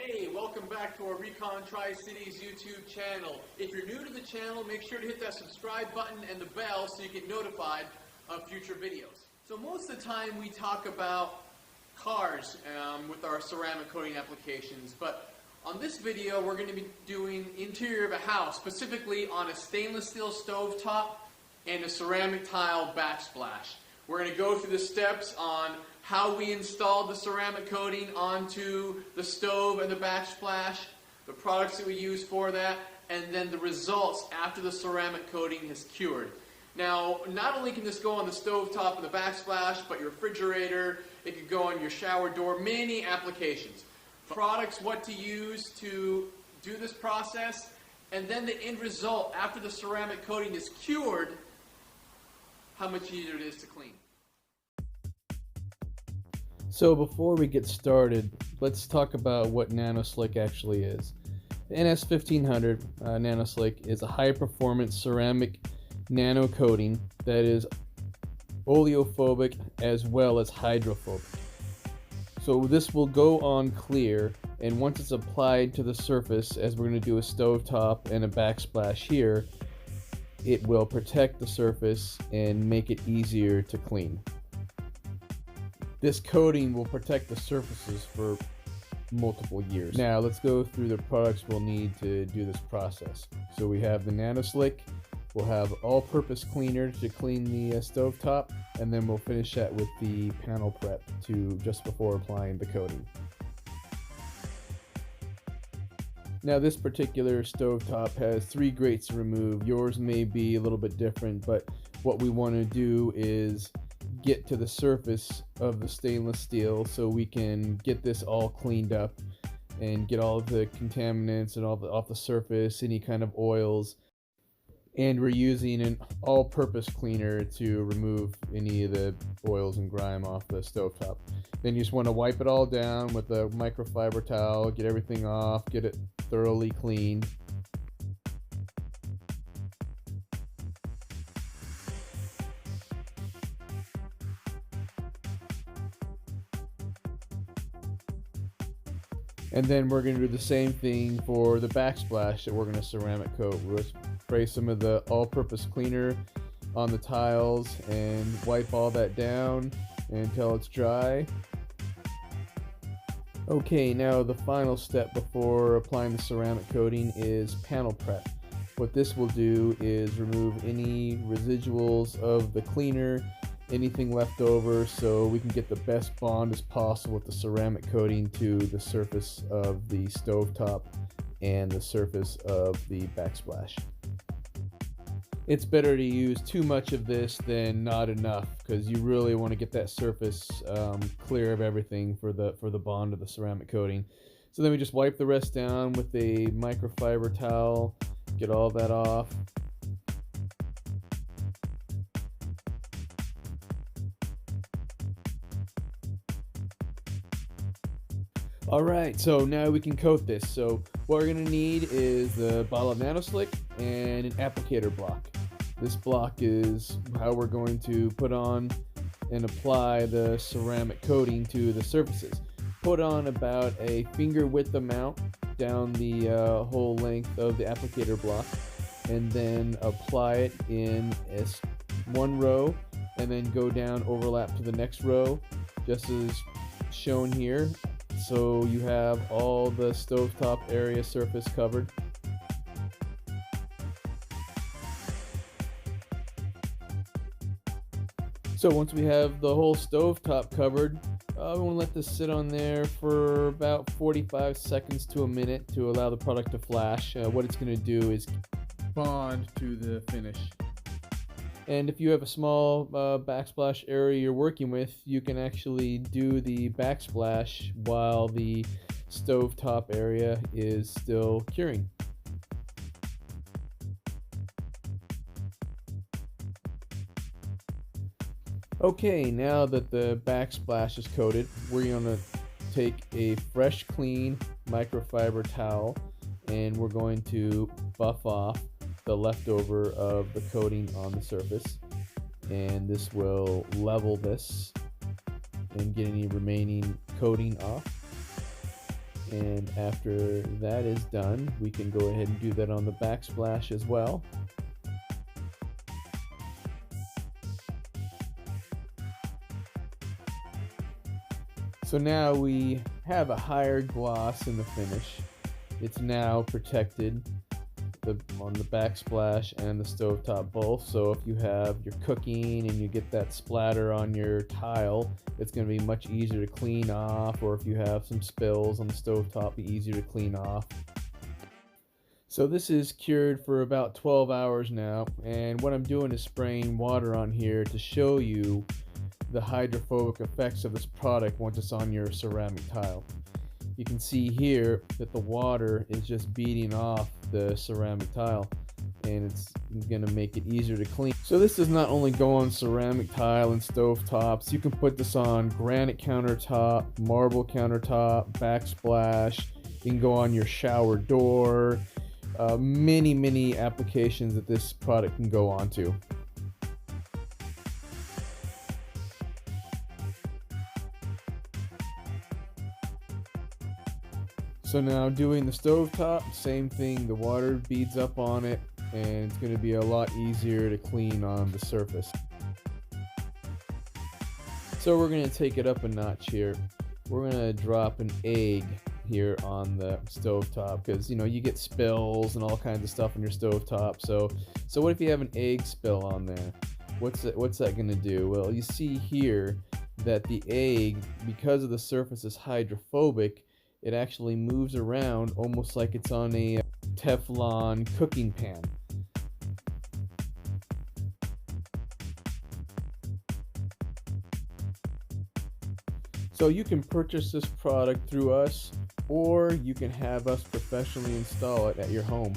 Hey, welcome back to our Recon Tri-Cities YouTube channel. If you're new to the channel, make sure to hit that subscribe button and the bell so you get notified of future videos. So most of the time we talk about cars with our ceramic coating applications, but on this video we're going to be doing interior of a house, specifically on a stainless steel stovetop and a ceramic tile backsplash. We're going to go through the steps on how we installed the ceramic coating onto the stove and the backsplash, the products that we use for that, and then the results after the ceramic coating has cured. Now, not only can this go on the stovetop and the backsplash, but your refrigerator, it could go on your shower door, many applications. Products, what to use to do this process, and then the end result after the ceramic coating is cured, how much easier it is to clean. So before we get started, let's talk about what Nano Slic actually is. The NS1500 Nano Slic is a high-performance ceramic nano coating that is oleophobic as well as hydrophobic. So this will go on clear, and once it's applied to the surface, as we're going to do a stovetop and a backsplash here, it will protect the surface and make it easier to clean. This coating will protect the surfaces for multiple years. Now let's go through the products we'll need to do this process. So we have the Nano Slic, we'll have all-purpose cleaner to clean the stovetop, and then we'll finish that with the panel prep to just before applying the coating. Now this particular stovetop has 3 grates to remove. Yours may be a little bit different, but what we want to do is get to the surface of the stainless steel so we can get this all cleaned up and get all of the contaminants and all off the surface, any kind of oils. And we're using an all-purpose cleaner to remove any of the oils and grime off the stovetop. Then you just want to wipe it all down with a microfiber towel, get everything off, get it thoroughly cleaned. And then we're going to do the same thing for the backsplash that we're going to ceramic coat. We'll spray some of the all-purpose cleaner on the tiles and wipe all that down until it's dry. Okay, now the final step before applying the ceramic coating is panel prep. What this will do is remove any residuals of the cleaner, anything left over, so we can get the best bond as possible with the ceramic coating to the surface of the stovetop and the surface of the backsplash. It's better to use too much of this than not enough, because you really want to get that surface clear of everything for the bond of the ceramic coating. So then we just wipe the rest down with a microfiber towel, get all that off. Alright, so now we can coat this. So what we're going to need is the bottle of Nano Slic and an applicator block. This block is how we're going to put on and apply the ceramic coating to the surfaces. Put on about a finger width amount down the whole length of the applicator block, and then apply it in one row, and then go down, overlap to the next row, just as shown here. So you have all the stovetop area surface covered. So once we have the whole stovetop covered, we want to let this sit on there for about 45 seconds to a minute to allow the product to flash. What it's going to do is bond to the finish. And if you have a small backsplash area you're working with, you can actually do the backsplash while the stovetop area is still curing. Okay, now that the backsplash is coated, we're going to take a fresh, clean microfiber towel and we're going to buff off the leftover of the coating on the surface, and this will level this and get any remaining coating off. And after that is done, we can go ahead and do that on the backsplash as well. So now we have a higher gloss in the finish. It's now protected on the backsplash and the stovetop both. So if you have your cooking and you get that splatter on your tile, it's going to be much easier to clean off, or if you have some spills on the stovetop, be easier to clean off. So this is cured for about 12 hours now, and what I'm doing is spraying water on here to show you the hydrophobic effects of this product once it's on your ceramic tile. You can see here that the water is just beating off the ceramic tile, and it's going to make it easier to clean. So this does not only go on ceramic tile and stove tops. You can put this on granite countertop, marble countertop, backsplash. You can go on your shower door. Many applications that this product can go onto. So now doing the stovetop, same thing, the water beads up on it and it's going to be a lot easier to clean on the surface. So we're going to take it up a notch here. We're going to drop an egg here on the stovetop because, you know, you get spills and all kinds of stuff on your stovetop. So what if you have an egg spill on there? What's that going to do? Well, you see here that the egg, because of the surface is hydrophobic, it actually moves around almost like it's on a Teflon cooking pan. So you can purchase this product through us, or you can have us professionally install it at your home.